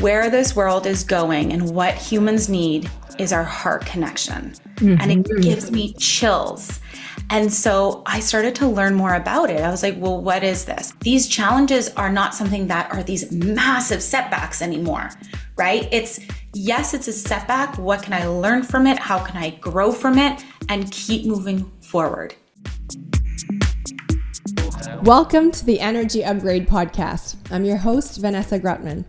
Where this world is going and what humans need is our heart connection. And it gives me chills. And so I started to learn more about it. I was like, well, what is this? These challenges are not something that are these massive setbacks anymore, right? Yes, it's a setback. What can I learn from it? How can I grow from it and keep moving forward? Welcome to the Energy Upgrade Podcast. I'm your host, Vanessa Grutman.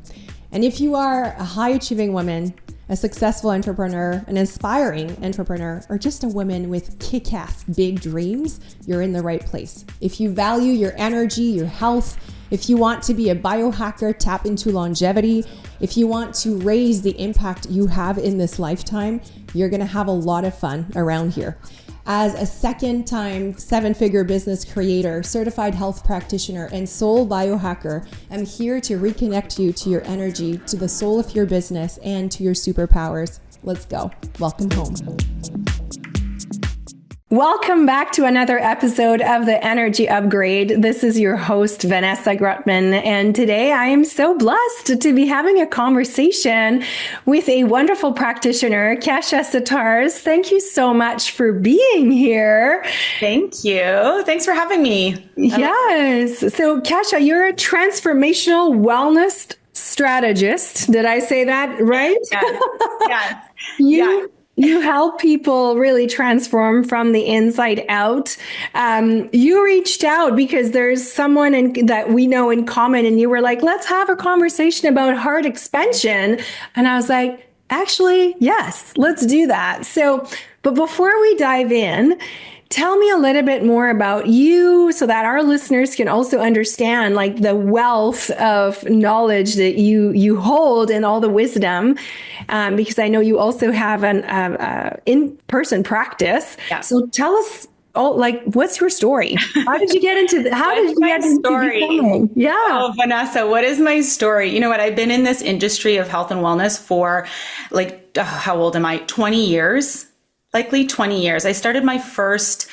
And if you are a high-achieving woman, a successful entrepreneur, an inspiring entrepreneur, or just a woman with kick-ass big dreams, you're in the right place. If you value your energy, your health, if you want to be a biohacker, tap into longevity, if you want to raise the impact you have in this lifetime, you're going to have a lot of fun around here. As a second-time seven-figure business creator, certified health practitioner, and soul biohacker, I'm here to reconnect you to your energy, to the soul of your business, and to your superpowers. Let's go. Welcome home. Welcome back to another episode of the Energy Upgrade. This is your host, Vanessa Grutman, and today I am so blessed to be having a conversation with a wonderful practitioner, Kasia Sitarz. Thank you so much for being here. Thank you. Thanks for having me. Yes. So, Kasia, you're a transformational wellness strategist. Did I say that right? Yes. You help people really transform from the inside out. You reached out because there's someone that we know in common, and you were like, let's have a conversation about heart expansion. And I was like, actually, yes, let's do that. So, but before we dive in, tell me a little bit more about you so that our listeners can also understand like the wealth of knowledge that you hold and all the wisdom, because I know you also have an in-person practice. Yeah. So tell us what's your story? How did you get into story? Yeah. Oh, Vanessa, what is my story? You know what? I've been in this industry of health and wellness for how old am I? 20 years. Likely 20 years. I started my first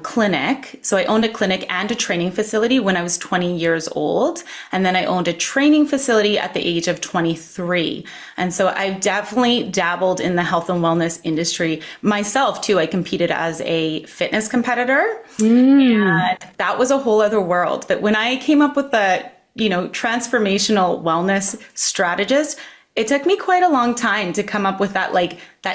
clinic. So I owned a clinic and a training facility when I was 20 years old. And then I owned a training facility at the age of 23. And so I've definitely dabbled in the health and wellness industry myself too. I competed as a fitness competitor and that was a whole other world. But when I came up with the, transformational wellness strategist, it took me quite a long time to come up with that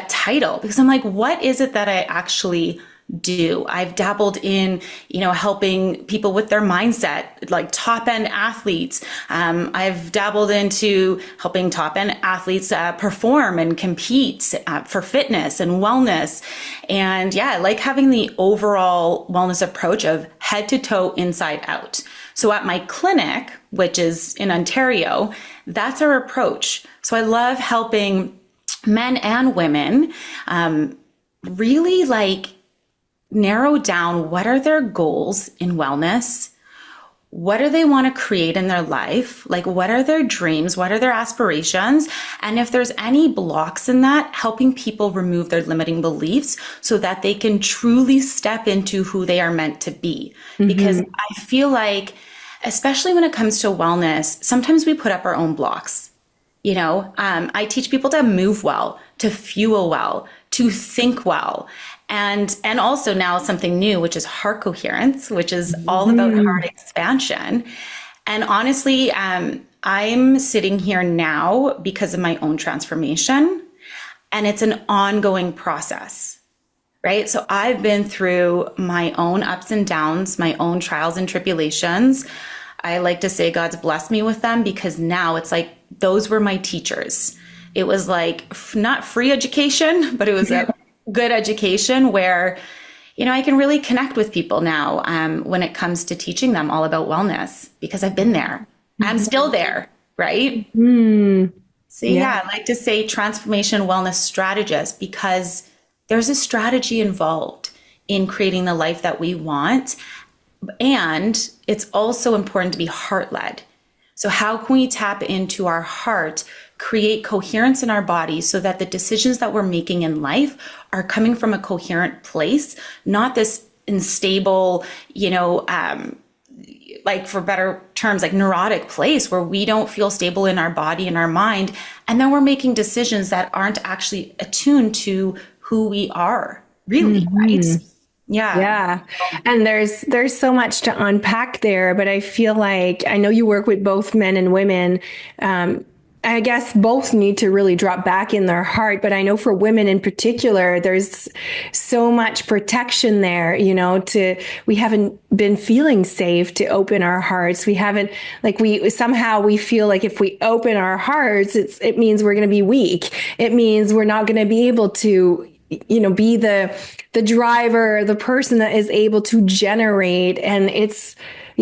title, because I'm like, what is it that I actually do? I've dabbled in, helping people with their mindset, like top end athletes. I've dabbled into helping top end athletes perform and compete for fitness and wellness. And yeah, I like having the overall wellness approach of head to toe, inside out. So at my clinic, which is in Ontario, that's our approach. So I love helping men and women really narrow down what are their goals in wellness, what do they want to create in their life, what are their dreams, what are their aspirations, and if there's any blocks in that, helping people remove their limiting beliefs so that they can truly step into who they are meant to be. Because I feel like, especially when it comes to wellness, sometimes we put up our own blocks. I teach people to move well, to fuel well, to think well. And also now something new, which is Heart-Coherence, which is all about heart expansion. And honestly, I'm sitting here now because of my own transformation, and it's an ongoing process, right? So I've been through my own ups and downs, my own trials and tribulations. I like to say God's blessed me with them, because now it's like those were my teachers. It was not free education, but it was a good education where, I can really connect with people now when it comes to teaching them all about wellness, because I've been there. I'm still there, right? So yeah, I like to say transformation wellness strategist, because there's a strategy involved in creating the life that we want. And it's also important to be heart-led. So how can we tap into our heart, create coherence in our body so that the decisions that we're making in life are coming from a coherent place, not this unstable, like, for better terms, like neurotic place where we don't feel stable in our body and our mind. And then we're making decisions that aren't actually attuned to who we are really, right? Yeah. Yeah. And there's so much to unpack there, but I feel like I know you work with both men and women. I guess both need to really drop back in their heart, but I know for women in particular, there's so much protection there, we haven't been feeling safe to open our hearts. We haven't, like, we feel like if we open our hearts, it means we're going to be weak. It means we're not going to be able to be the driver, the person that is able to generate. And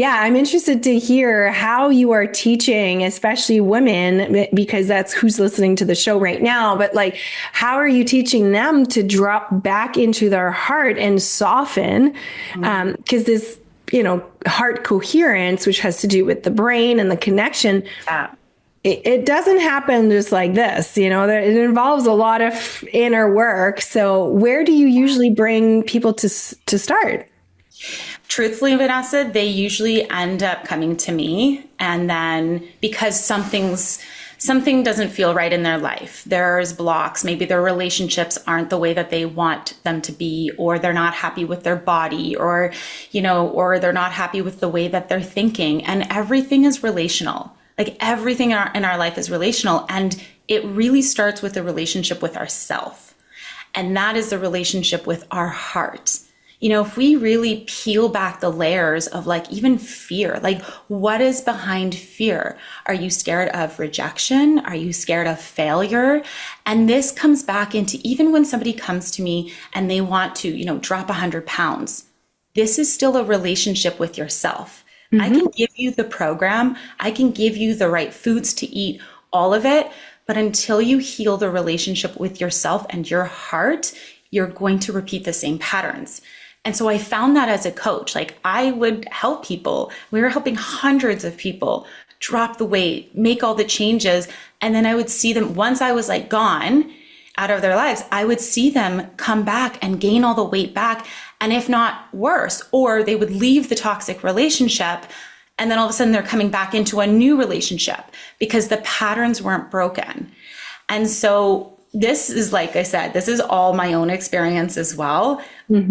I'm interested to hear how you are teaching, especially women, because that's who's listening to the show right now. But like, how are you teaching them to drop back into their heart and soften? Because this, heart coherence, which has to do with the brain and the connection, it doesn't happen just like this, it involves a lot of inner work. So where do you usually bring people to start? Truthfully, Vanessa, they usually end up coming to me, and then because something doesn't feel right in their life, there's blocks, maybe their relationships aren't the way that they want them to be, or they're not happy with their body, or they're not happy with the way that they're thinking, and everything is relational. Like, everything in our life is relational, and it really starts with the relationship with ourself. And that is the relationship with our heart. If we really peel back the layers of, like, even fear, like, what is behind fear? Are you scared of rejection? Are you scared of failure? And this comes back into, even when somebody comes to me and they want to, drop 100 pounds, this is still a relationship with yourself. I can give you the program. I can give you the right foods to eat, all of it. But until you heal the relationship with yourself and your heart, you're going to repeat the same patterns. And so I found that as a coach, like, I would help people. We were helping hundreds of people drop the weight, make all the changes. And then I would see them, once I was like gone out of their lives, I would see them come back and gain all the weight back. And if not worse, or they would leave the toxic relationship, and then all of a sudden they're coming back into a new relationship because the patterns weren't broken. And so this is, like I said, this is all my own experience as well.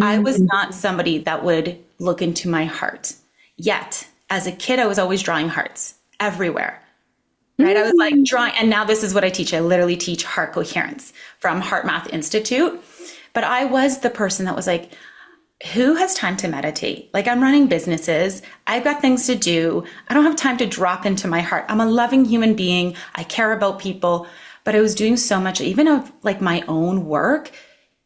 I was not somebody that would look into my heart. Yet, as a kid, I was always drawing hearts everywhere. Right? I was like drawing, and now this is what I teach. I literally teach heart coherence from Heart Math Institute. But I was the person that was like, who has time to meditate? Like, I'm running businesses. I've got things to do. I don't have time to drop into my heart. I'm a loving human being. I care about people. But I was doing so much, even of like my own work,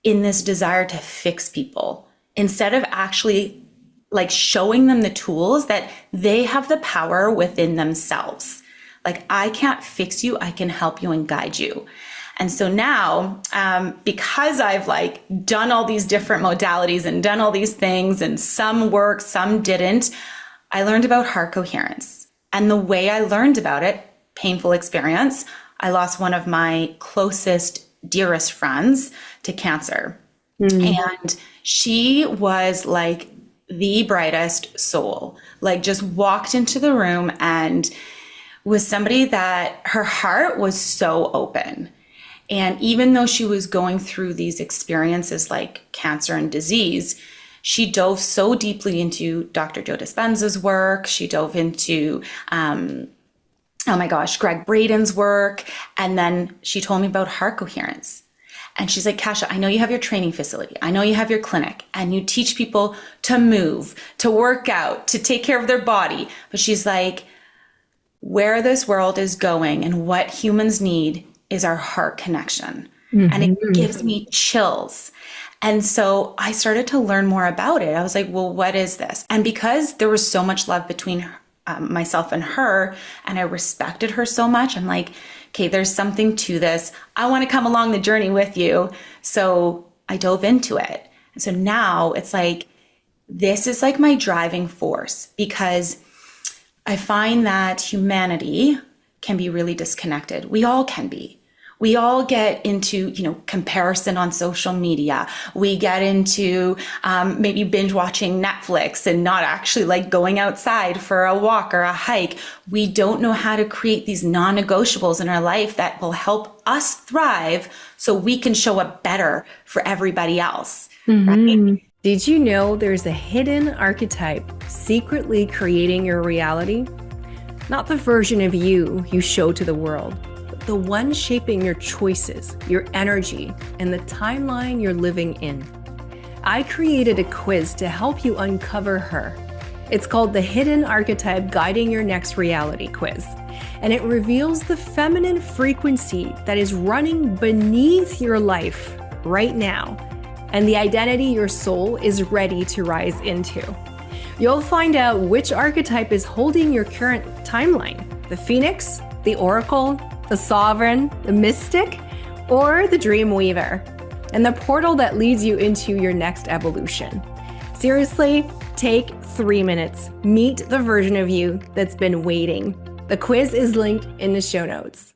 in this desire to fix people, instead of actually like showing them the tools that they have the power within themselves. Like, I can't fix you. I can help you and guide you. And so now, because I've like done all these different modalities and done all these things, and some worked, some didn't, I learned about heart coherence. And the way I learned about it, painful experience, I lost one of my closest, dearest friends to cancer. And she was like the brightest soul, like just walked into the room and was somebody that her heart was so open. And even though she was going through these experiences like cancer and disease, she dove so deeply into Dr. Joe Dispenza's work. She dove into, Greg Braden's work. And then she told me about heart coherence. And she's like, Kasia, I know you have your training facility. I know you have your clinic, and you teach people to move, to work out, to take care of their body. But she's like, where this world is going and what humans need is our heart connection. And it gives me chills. And so I started to learn more about it. I was like, well, what is this? And because there was so much love between myself and her, and I respected her so much, I'm like, okay, there's something to this. I want to come along the journey with you. So I dove into it. And so now it's like, this is like my driving force, because I find that humanity can be really disconnected. We all can be. We all get into, comparison on social media. We get into maybe binge watching Netflix and not actually like going outside for a walk or a hike. We don't know how to create these non-negotiables in our life that will help us thrive so we can show up better for everybody else. Right? Did you know there's a hidden archetype secretly creating your reality? Not the version of you show to the world, but the one shaping your choices, your energy, and the timeline you're living in. I created a quiz to help you uncover her. It's called the Hidden Archetype Guiding Your Next Reality Quiz, and it reveals the feminine frequency that is running beneath your life right now, and the identity your soul is ready to rise into. You'll find out which archetype is holding your current timeline: the Phoenix, the Oracle, the Sovereign, the Mystic, or the Dream Weaver, and the portal that leads you into your next evolution. Seriously, take 3 minutes. Meet the version of you that's been waiting. The quiz is linked in the show notes.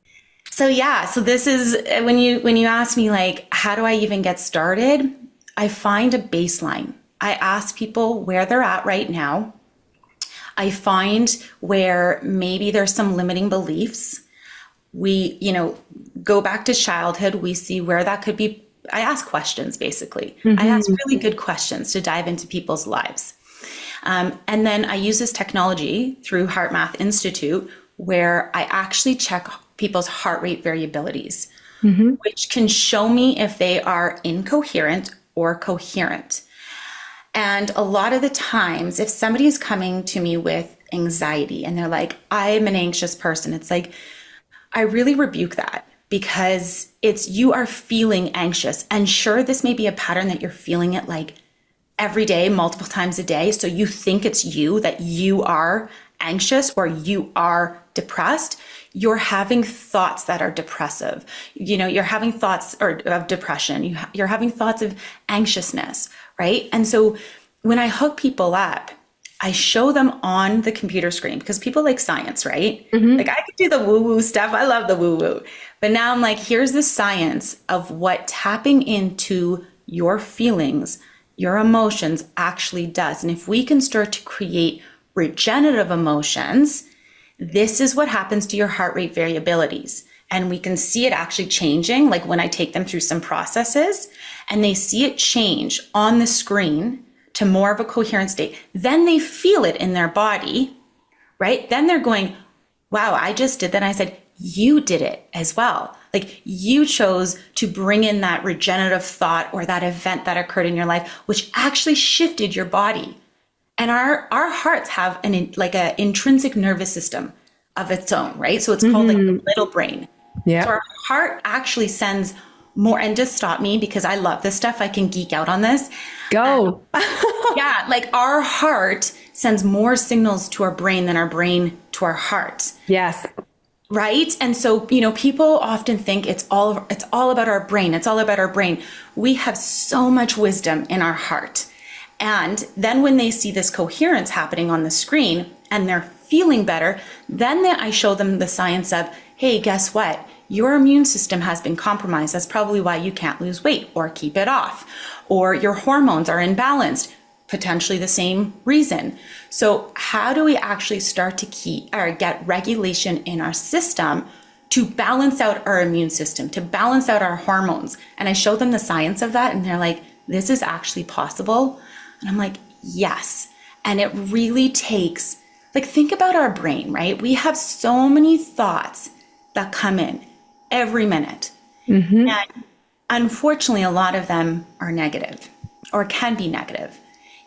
So this is when you ask me like, how do I even get started? I find a baseline. I ask people where they're at right now. I find where maybe there's some limiting beliefs. We, go back to childhood. We see where that could be. I ask questions, basically. I ask really good questions to dive into people's lives. And then I use this technology through Heart Math Institute, where I actually check people's heart rate variabilities, which can show me if they are incoherent or coherent. And a lot of the times, if somebody is coming to me with anxiety and they're like, I'm an anxious person, it's like, I really rebuke that, because you are feeling anxious. And sure, this may be a pattern that you're feeling it like every day, multiple times a day. So you think it's you, that you are anxious or you are depressed. You're having thoughts that are depressive. You're having thoughts of depression. You're having thoughts of anxiousness, right? And so when I hook people up, I show them on the computer screen, because people like science, right? Like, I could do the woo-woo stuff. I love the woo-woo. But now I'm like, here's the science of what tapping into your feelings, your emotions actually does. And if we can start to create regenerative emotions, this is what happens to your heart rate variabilities. And we can see it actually changing, like when I take them through some processes and they see it change on the screen to more of a coherent state. Then they feel it in their body, right? Then they're going, wow, I just did that. And I said, you did it as well. Like, you chose to bring in that regenerative thought or that event that occurred in your life, which actually shifted your body. And our hearts have an intrinsic nervous system of its own, right? So it's called like the little brain. Yeah. So our heart actually sends more, and just stop me because I love this stuff. I can geek out on this. Go. Yeah. Like, our heart sends more signals to our brain than our brain to our heart. Yes. Right. And so, people often think it's all about our brain. It's all about our brain. We have so much wisdom in our heart. And then when they see this coherence happening on the screen and they're feeling better, then I show them the science of, hey, guess what? Your immune system has been compromised. That's probably why you can't lose weight or keep it off. Or your hormones are imbalanced, potentially the same reason. So how do we actually start to get regulation in our system to balance out our immune system, to balance out our hormones? And I show them the science of that, and they're like, this is actually possible. And I'm like, yes. And it really takes, think about our brain, right? We have so many thoughts that come in every minute. And unfortunately, a lot of them are negative or can be negative.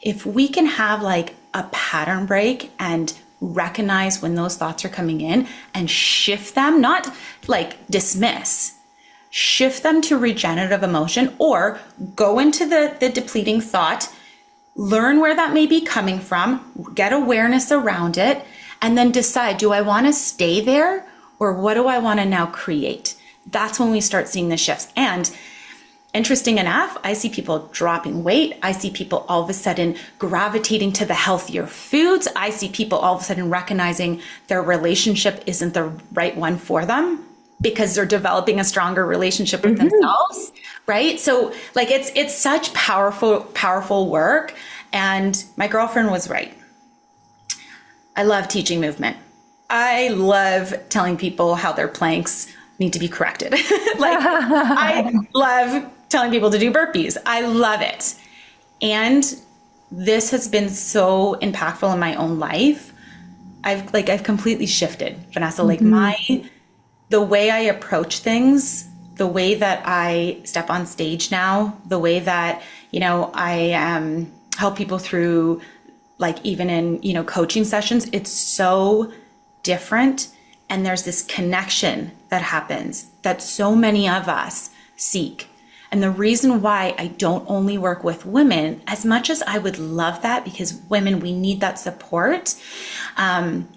If we can have a pattern break and recognize when those thoughts are coming in and shift them, not dismiss, shift them to regenerative emotion, or go into the depleting thought, learn where that may be coming from, get awareness around it, and then decide, do I want to stay there or what do I want to now create? That's when we start seeing the shifts. And interesting enough, I see people dropping weight. I see people all of a sudden gravitating to the healthier foods. I see people all of a sudden recognizing their relationship isn't the right one for them. because they're developing a stronger relationship with themselves, right? So like it's such powerful work. And my girlfriend was right. I love teaching movement. I love telling people how their planks need to be corrected. Like I love telling people to do burpees. I love it. And this has been so impactful in my own life. I've completely shifted, Vanessa. Like the way I approach things, the way that I step on stage now, the way that, I help people through, like even in, coaching sessions, it's so different. And there's this connection that happens that so many of us seek. And the reason why I don't only work with women, as much as I would love that, because women, we need that support. Men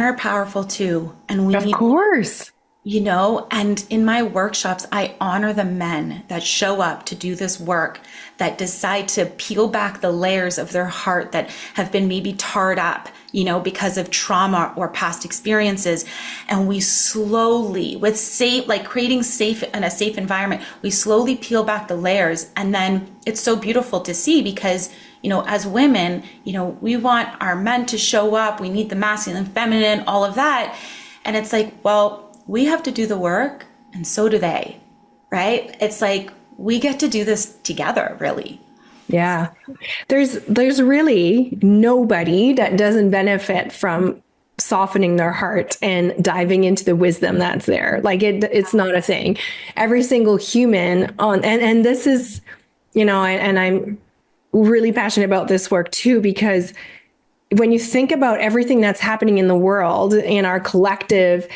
are powerful too. And we need, Of course. and in my workshops, I honor the men that show up to do this work, that decide to peel back the layers of their heart that have been maybe tarred up, because of trauma or past experiences. And we slowly, with creating a safe environment, we slowly peel back the layers. And then it's so beautiful to see because, as women, we want our men to show up. We need the masculine, feminine, all of that. And it's like, well, we have to do the work and so do they, right? It's like, we get to do this together, really. Yeah. There's really nobody that doesn't benefit from softening their heart and diving into the wisdom that's there. Like it's not a thing. Every single human and this is, and I'm really passionate about this work too, because when you think about everything that's happening in the world, in our collective,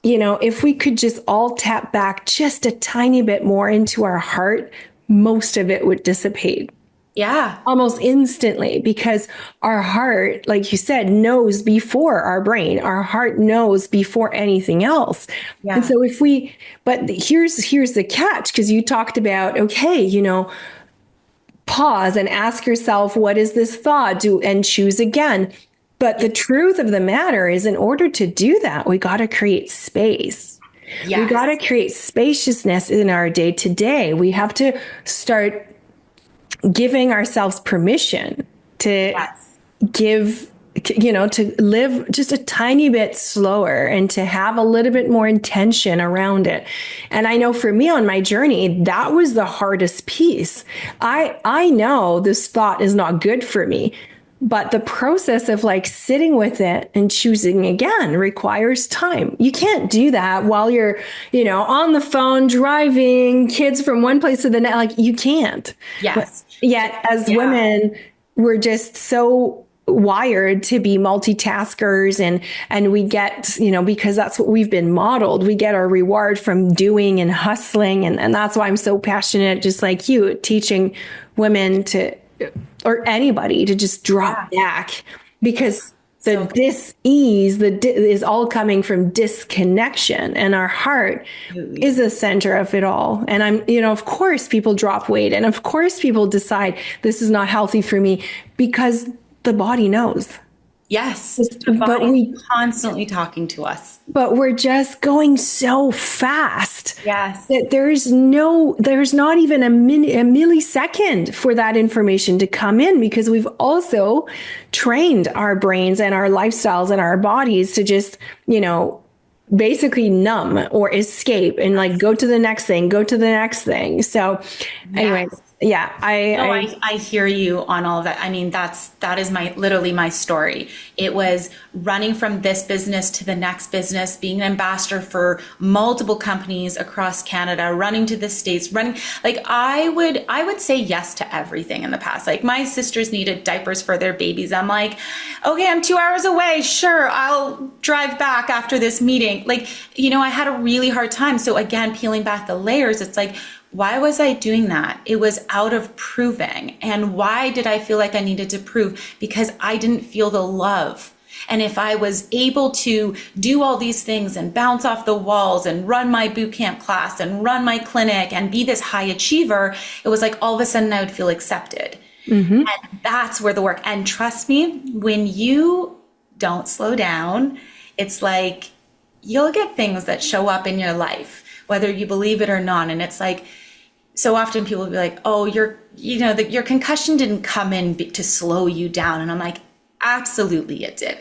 if we could just all tap back just a tiny bit more into our heart, most of it would dissipate. Yeah. Almost instantly, because our heart, like you said, knows before our brain. Our heart knows before anything else. Yeah. And so but here's the catch, because you talked about, okay, pause and ask yourself, what is this thought? And choose again. But the truth of the matter is, in order to do that, we got to create space. Yes. We got to create spaciousness in our day to day. We have to start giving ourselves permission to give, to live just a tiny bit slower and to have a little bit more intention around it. And I know for me on my journey, that was the hardest piece. I know this thought is not good for me, but the process of sitting with it and choosing again requires time. You can't do that while you're, on the phone, driving kids from one place to the next. You can't. Yes. Yet as women, we're just so wired to be multitaskers and we get, because that's what we've been modeled. We get our reward from doing and hustling. And that's why I'm so passionate, just like you, teaching women or anybody to just drop back, because the dis-ease is all coming from disconnection, and our heart is the center of it all. And of course people drop weight, and of course people decide this is not healthy for me, because the body knows. Yes. But we constantly talking to us. But we're just going so fast. Yes. That there's not even a millisecond for that information to come in, because we've also trained our brains and our lifestyles and our bodies to just, basically numb or escape and go to the next thing. So anyway. Yeah, I hear you on all of that. I mean, that is literally my story. It was running from this business to the next business, being an ambassador for multiple companies across Canada, running to the States, I would say yes to everything in the past. My sisters needed diapers for their babies. I'm like, okay, I'm 2 hours away. Sure, I'll drive back after this meeting. I had a really hard time. So again, peeling back the layers, it's why was I doing that? It was out of proving. And why did I feel like I needed to prove? Because I didn't feel the love. And if I was able to do all these things and bounce off the walls and run my boot camp class and run my clinic and be this high achiever, it was all of a sudden I would feel accepted. Mm-hmm. And that's where the work. And trust me, when you don't slow down, it's you'll get things that show up in your life, whether you believe it or not. And it's like, so often people will be like, oh, your concussion didn't come in to slow you down. And I'm like, absolutely it did.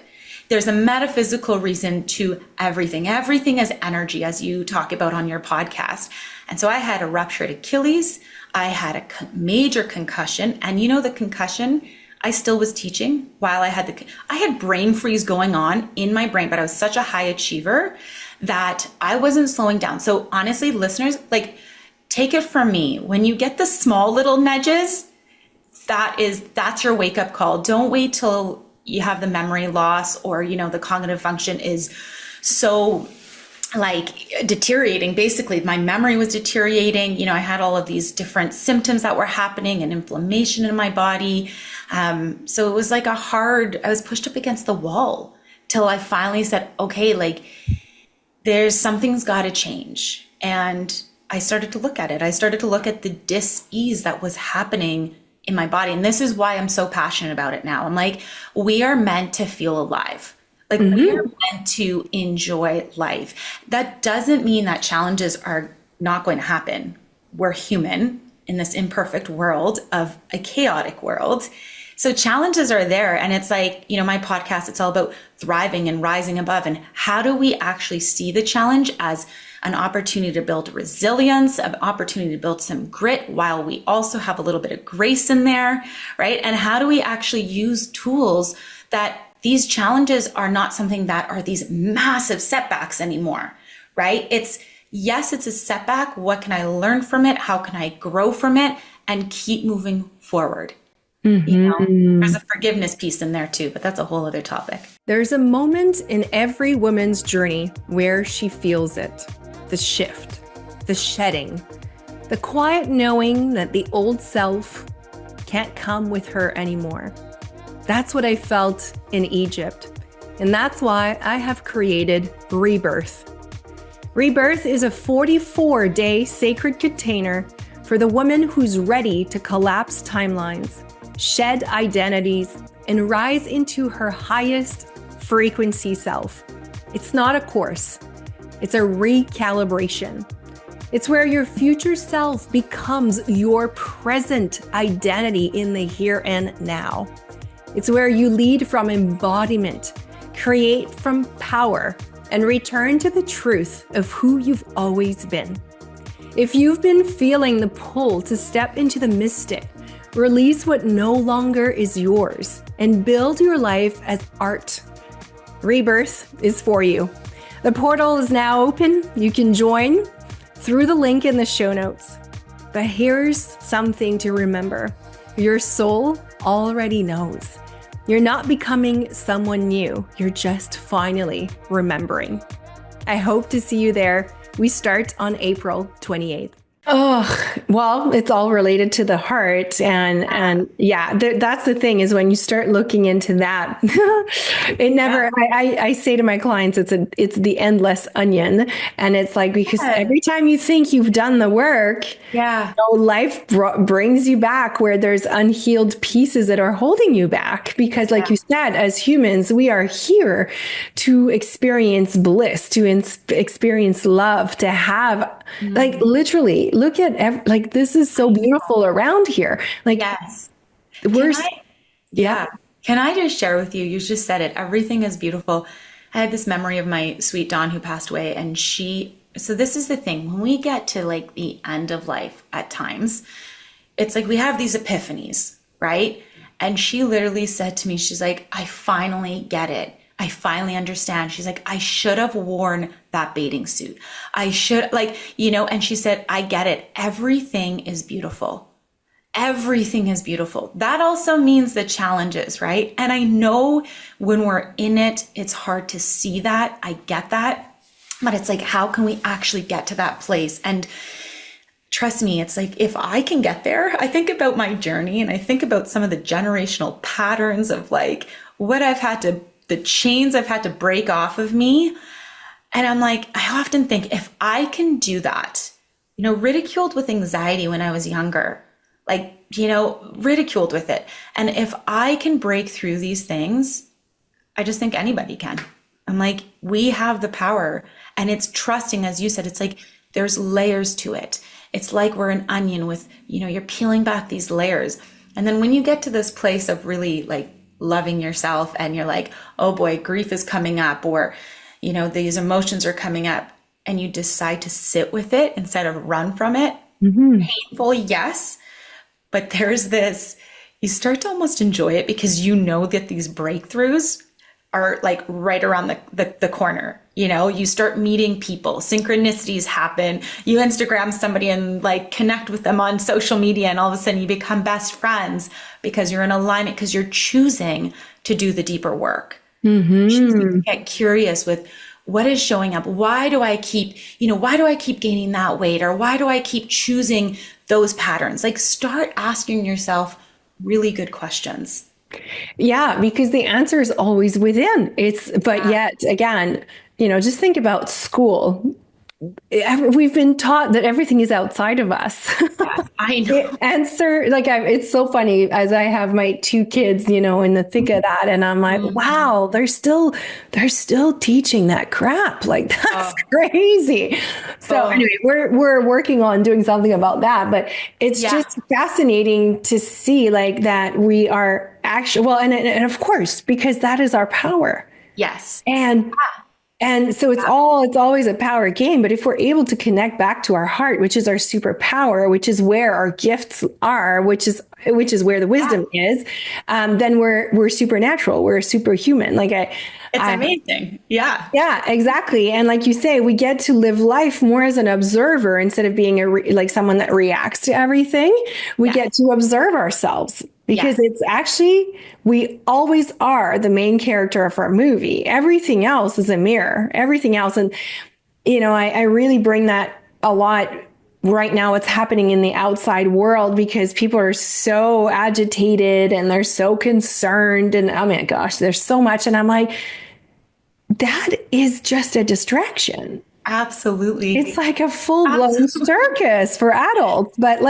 There's a metaphysical reason to everything. Everything is energy, as you talk about on your podcast. And so I had a ruptured Achilles. I had a major concussion. And the concussion, I still was teaching while I had brain freeze going on in my brain, but I was such a high achiever that I wasn't slowing down. So honestly, listeners, like, take it from me. When you get the small little nudges, that's your wake up call. Don't wait till you have the memory loss or, the cognitive function is so like deteriorating. Basically, my memory was deteriorating. I had all of these different symptoms that were happening and inflammation in my body. So it was like I was pushed up against the wall till I finally said, okay, like there's something's got to change. And I started to look at it. I started to look at the dis-ease that was happening in my body. And this is why I'm so passionate about it now. I'm like, we are meant to feel alive. Like we are meant to enjoy life. That doesn't mean that challenges are not going to happen. We're human in this imperfect world of a chaotic world. So challenges are there. And it's like, my podcast, it's all about thriving and rising above. And how do we actually see the challenge as an opportunity to build resilience, an opportunity to build some grit while we also have a little bit of grace in there, right? And how do we actually use tools that these challenges are not something that are these massive setbacks anymore, right? Yes, it's a setback. What can I learn from it? How can I grow from it and keep moving forward? There's a forgiveness piece in there too, but that's a whole other topic. There's a moment in every woman's journey where she feels it. The shift, the shedding, the quiet knowing that the old self can't come with her anymore. That's what I felt in Egypt. And that's why I have created Rebirth. Rebirth is a 44-day sacred container for the woman who's ready to collapse timelines, shed identities, and rise into her highest frequency self. It's not a course. It's a recalibration. It's where your future self becomes your present identity in the here and now. It's where you lead from embodiment, create from power, and return to the truth of who you've always been. If you've been feeling the pull to step into the mystic, release what no longer is yours, and build your life as art, Rebirth is for you. The portal is now open. You can join through the link in the show notes. But here's something to remember. Your soul already knows. You're not becoming someone new. You're just finally remembering. I hope to see you there. We start on April 28th. Oh, well, it's all related to the heart. And yeah, that's the thing is when you start looking into that, it never, I say to my clients, it's the endless onion. And it's like, because every time you think you've done the work, life brings you back where there's unhealed pieces that are holding you back. Because like you said, as humans, we are here to experience bliss, to experience love, to have like literally look at like this is so beautiful around here. Like we're Can I just share with you? You just said it. Everything is beautiful. I had this memory of my sweet Dawn who passed away, and so this is the thing. When we get to like the end of life at times, it's like we have these epiphanies, right? And she literally said to me, she's like, I finally get it. I finally understand. She's like, I should have worn that bathing suit. I should and she said, I get it. Everything is beautiful. Everything is beautiful. That also means the challenges, right? And I know when we're in it, it's hard to see that. I get that. But it's like, how can we actually get to that place? And trust me, it's like, if I can get there, I think about my journey and I think about some of the generational patterns of like what the chains I've had to break off of me. And I'm like, I often think if I can do that, ridiculed with anxiety when I was younger, ridiculed with it. And if I can break through these things, I just think anybody can. I'm like, we have the power, and it's trusting, as you said, it's like there's layers to it. It's like we're an onion with, you're peeling back these layers. And then when you get to this place of really like loving yourself and you're like, oh boy, grief is coming up, or, these emotions are coming up, and you decide to sit with it instead of run from it. Painful, yes. But there's this, you start to almost enjoy it because you know that these breakthroughs are like right around the corner. You start meeting people, synchronicities happen, you Instagram somebody and like connect with them on social media, and all of a sudden you become best friends because you're in alignment, because you're choosing to do the deeper work. Choosing to get curious with what is showing up. Why do I keep gaining that weight? Or why do I keep choosing those patterns? Like, start asking yourself really good questions. Yeah, because the answer is always within. But yet again, just think about school. We've been taught that everything is outside of us. Yes, I know. Answer, it's so funny as I have my two kids, in the thick of that, and I'm like, wow, they're still teaching that crap. Like, that's crazy. So anyway, we're working on doing something about that, but it's just fascinating to see like that we are actually, and of course, because that is our power. Yes. And so it's always a power game. But if we're able to connect back to our heart, which is our superpower, which is where our gifts are, which is where the wisdom is, then we're supernatural. We're superhuman. It's amazing. Yeah. Yeah, exactly. And like you say, we get to live life more as an observer instead of being like someone that reacts to everything. We get to observe ourselves. Because it's actually, we always are the main character of our movie. Everything else is a mirror, everything else. And, I really bring that a lot right now, what's happening in the outside world, because people are so agitated and they're so concerned. And oh my gosh, there's so much. And I'm like, that is just a distraction. Absolutely. It's like a full-blown circus for adults. But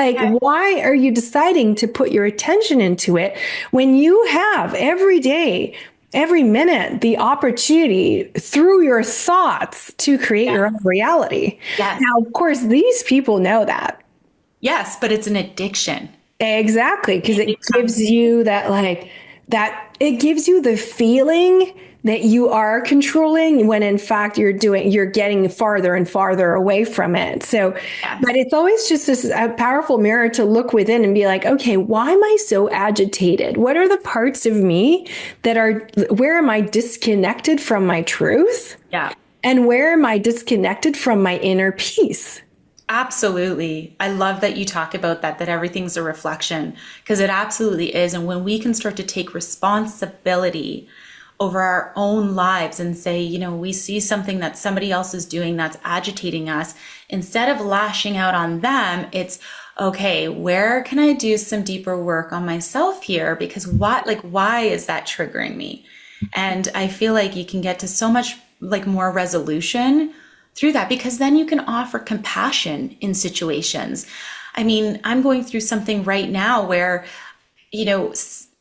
why are you deciding to put your attention into it when you have every day, every minute, the opportunity through your thoughts to create your own reality? Yes. Now, of course, these people know that. Yes, but it's an addiction. Exactly, because it gives you it gives you the feeling that you are controlling when in fact you're getting farther and farther away from it. So, but it's always just a powerful mirror to look within and be like, okay, why am I so agitated? What are the parts of me where am I disconnected from my truth? Yeah. And where am I disconnected from my inner peace? Absolutely. I love that you talk about that everything's a reflection, because it absolutely is. And when we can start to take responsibility over our own lives and say, we see something that somebody else is doing that's agitating us, instead of lashing out on them, it's okay, where can I do some deeper work on myself here? Because why is that triggering me? And I feel like you can get to so much more resolution through that, because then you can offer compassion in situations. I mean, I'm going through something right now where,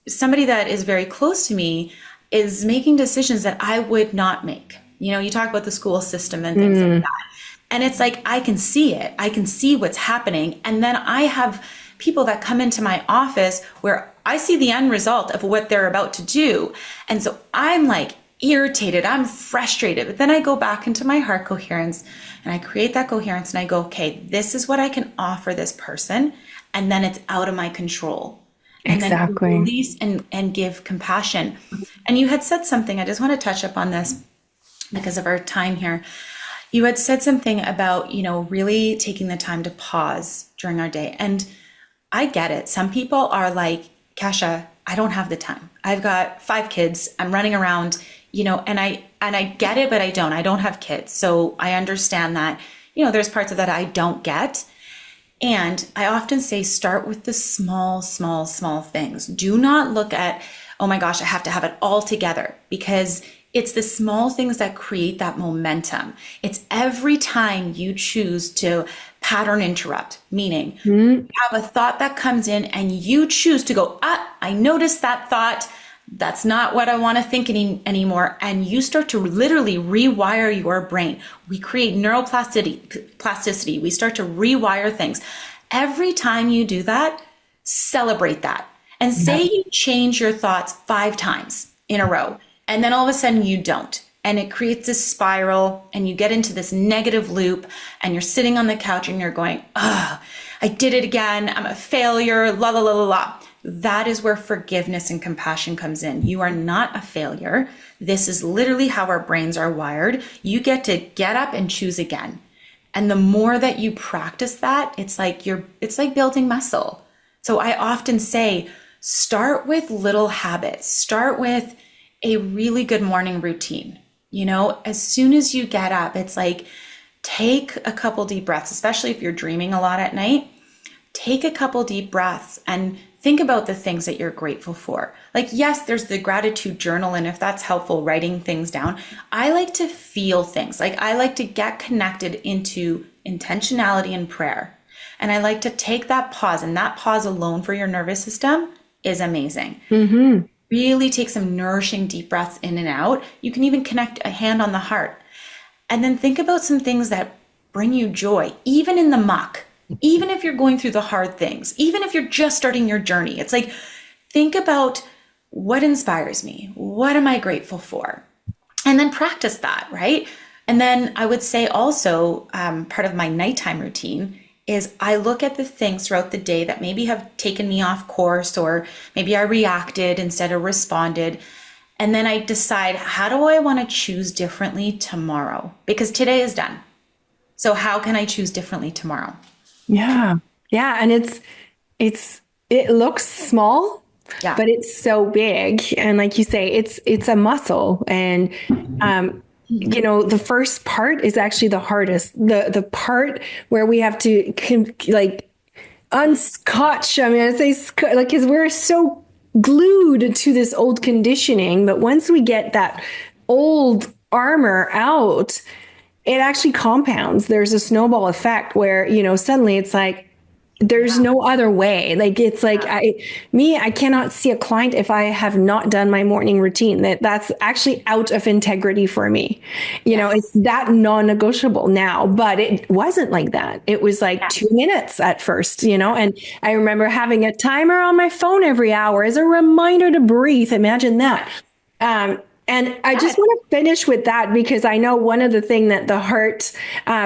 somebody that is very close to me is making decisions that I would not make. You talk about the school system and things like that. And it's like, I can see it. I can see what's happening. And then I have people that come into my office where I see the end result of what they're about to do. And so I'm like irritated. I'm frustrated. But then I go back into my heart coherence and I create that coherence and I go, okay, this is what I can offer this person. And then it's out of my control. And exactly. Then release and give compassion. And you had said something, I just want to touch up on this because of our time here. You had said something about, really taking the time to pause during our day. And I get it. Some people are like, Kasia, I don't have the time. I've got 5 kids. I'm running around, and I get it, but I don't have kids. So I understand that, there's parts of that I don't get. And I often say, start with the small, small, small things. Do not look at, oh my gosh, I have to have it all together, because it's the small things that create that momentum. It's every time you choose to pattern interrupt, meaning you have a thought that comes in and you choose to go, I noticed that thought. That's not what I want to think anymore. And you start to literally rewire your brain. We create neuroplasticity. We start to rewire things. Every time you do that, celebrate that. And say you change your thoughts 5 times in a row, and then all of a sudden you don't. And it creates this spiral, and you get into this negative loop, and you're sitting on the couch and you're going, I did it again. I'm a failure, la, la, la, la, la. That is where forgiveness and compassion comes in. You are not a failure. This is literally how our brains are wired. You get to get up and choose again. And the more that you practice that, it's like building muscle. So I often say, start with little habits. Start with a really good morning routine. As soon as you get up, it's like, take a couple deep breaths, especially if you're dreaming a lot at night. Take a couple deep breaths and think about the things that you're grateful for. Like, yes, there's the gratitude journal, and if that's helpful, writing things down. I like to feel things. Like, I like to get connected into intentionality and prayer. And I like to take that pause, and that pause alone for your nervous system is amazing. Mm-hmm. Really take some nourishing deep breaths in and out. You can even connect a hand on the heart. And then think about some things that bring you joy, even in the muck. Even if you're going through the hard things, even if you're just starting your journey, it's like, think about what inspires me. What am I grateful for? And then practice that, right? And then I would say also part of my nighttime routine is I look at the things throughout the day that maybe have taken me off course, or maybe I reacted instead of responded. And then I decide, how do I want to choose differently tomorrow? Because today is done. So how can I choose differently tomorrow? Yeah. Yeah. And it looks small, but it's so big. And like you say, it's a muscle. And, the first part is actually the hardest, the part where we have to unscotch. I mean, I say, because we're so glued to this old conditioning, but once we get that old armor out, it actually compounds. There's a snowball effect where, suddenly it's like, there's no other way. Like, it's like, I cannot see a client if I have not done my morning routine. That's actually out of integrity for me. It's that non-negotiable now, but it wasn't like that. It was like 2 minutes at first, and I remember having a timer on my phone every hour as a reminder to breathe. Imagine that. And I just want to finish with that, because I know one of the things that the heart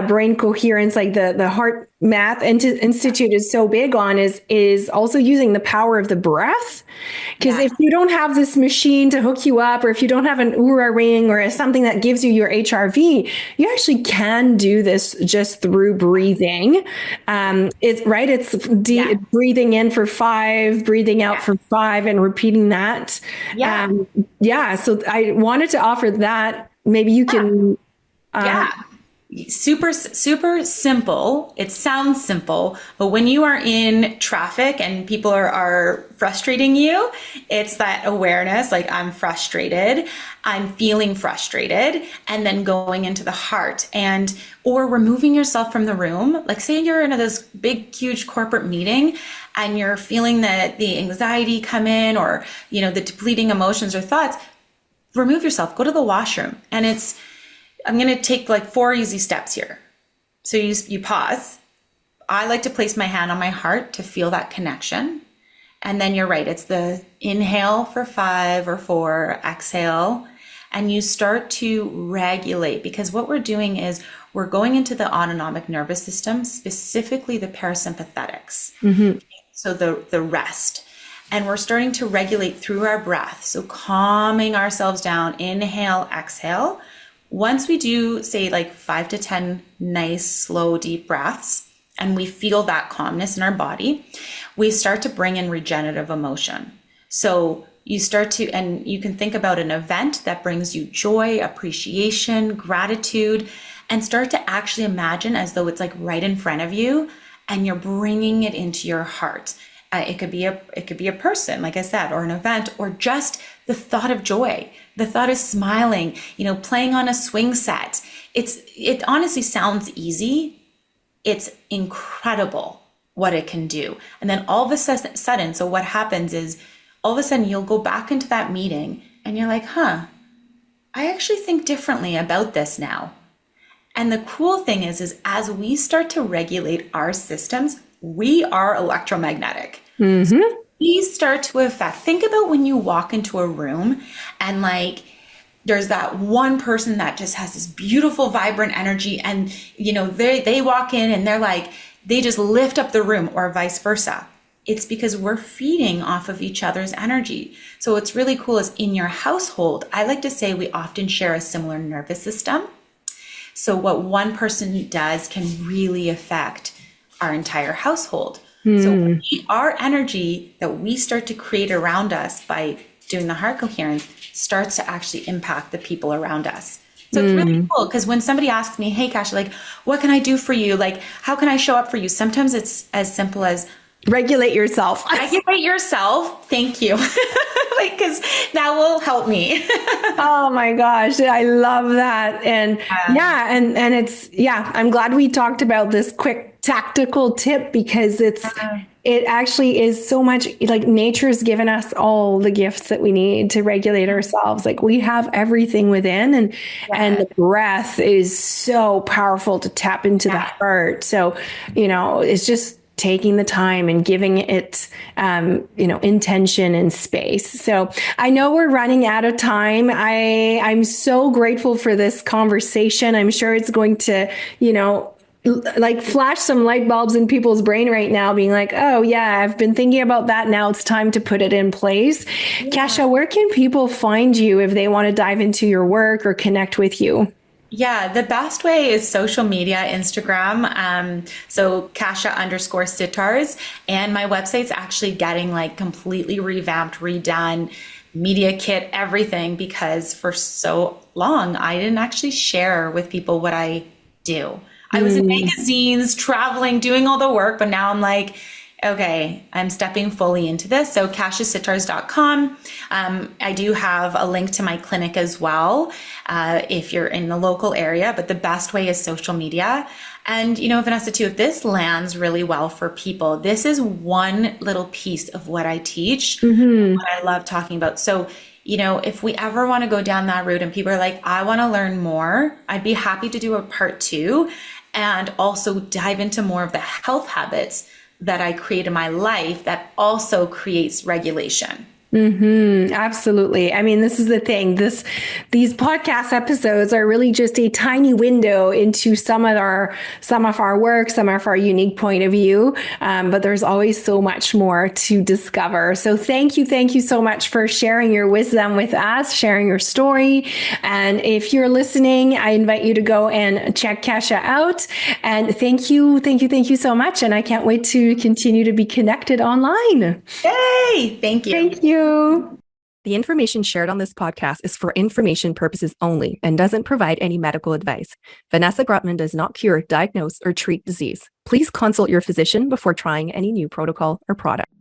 brain coherence, like the Heart Math Institute is so big on is also using the power of the breath. Because if you don't have this machine to hook you up, or if you don't have an Oura ring or something that gives you your HRV, you actually can do this just through breathing. It's breathing in for 5, breathing out for 5, and repeating that. So I wanted to offer that. Maybe you can. Super, super simple. It sounds simple, but when you are in traffic and people are frustrating you, it's that awareness, like, I'm frustrated, I'm feeling frustrated, and then going into the heart, or removing yourself from the room. Like, say you're in this big, huge corporate meeting and you're feeling the anxiety come in, or, the depleting emotions or thoughts. Remove yourself, go to the washroom. And I'm going to take like 4 easy steps here. So you pause. I like to place my hand on my heart to feel that connection. And then you're right. It's the inhale for 5 or 4, exhale. And you start to regulate, because what we're doing is we're going into the autonomic nervous system, specifically the parasympathetics. Mm-hmm. So the rest. And we're starting to regulate through our breath. So calming ourselves down, inhale, exhale. Once we do, say, like 5 to 10 nice, slow, deep breaths, and we feel that calmness in our body, we start to bring in regenerative emotion. So you start to, and you can think about an event that brings you joy, appreciation, gratitude, and start to actually imagine as though it's like right in front of you, and you're bringing it into your heart. It could be a person, like I said, or an event, or just the thought of joy, the thought of smiling, playing on a swing set. It honestly sounds easy. It's incredible what it can do. And then all of a sudden, so what happens is all of a sudden you'll go back into that meeting and you're like, I actually think differently about this now. And the cool thing is as we start to regulate our systems, we are electromagnetic. So we start to affect. Think about when you walk into a room and like, there's that one person that just has this beautiful, vibrant energy. And, they walk in and they're like, they just lift up the room, or vice versa. It's because we're feeding off of each other's energy. So what's really cool is in your household, I like to say we often share a similar nervous system. So what one person does can really affect our entire household. So our energy that we start to create around us by doing the heart coherence starts to actually impact the people around us. So it's really cool because when somebody asks me, hey, Kasia, like, what can I do for you? Like, how can I show up for you? Sometimes it's as simple as regulate yourself. Regulate yourself. Thank you. Like, because that will help me. Oh my gosh. I love that. And and it's, I'm glad we talked about this quick tactical tip because it actually is so much like nature's given us all the gifts that we need to regulate ourselves. Like we have everything within and the breath is so powerful to tap into the heart. So, it's just taking the time and giving it, intention and space. So I know we're running out of time. I'm so grateful for this conversation. I'm sure it's going to, like flash some light bulbs in people's brain right now being like, oh yeah, I've been thinking about that. Now it's time to put it in place. Yeah. Kasia, where can people find you if they want to dive into your work or connect with you? Yeah, the best way is social media, Instagram. So Kasia_Sitarz. And my website's actually getting like completely revamped, redone, media kit, everything, because for so long, I didn't actually share with people what I do. I was in magazines, traveling, doing all the work, but now I'm like, okay, I'm stepping fully into this. So KasiaSitarz.com. I do have a link to my clinic as well, if you're in the local area, but the best way is social media. And, Vanessa, too, if this lands really well for people, this is one little piece of what I teach, what I love talking about. So, if we ever want to go down that route and people are like, I want to learn more, I'd be happy to do a part 2 and also dive into more of the health habits that I create in my life that also creates regulation. Absolutely. I mean, this is the thing. These podcast episodes are really just a tiny window into some of our work, some of our unique point of view. But there's always so much more to discover. So thank you so much for sharing your wisdom with us, sharing your story. And if you're listening, I invite you to go and check Kasia out. And thank you so much. And I can't wait to continue to be connected online. Yay! Thank you. Thank you. The information shared on this podcast is for information purposes only and doesn't provide any medical advice. Vanessa Grutman does not cure, diagnose, or treat disease. Please consult your physician before trying any new protocol or product.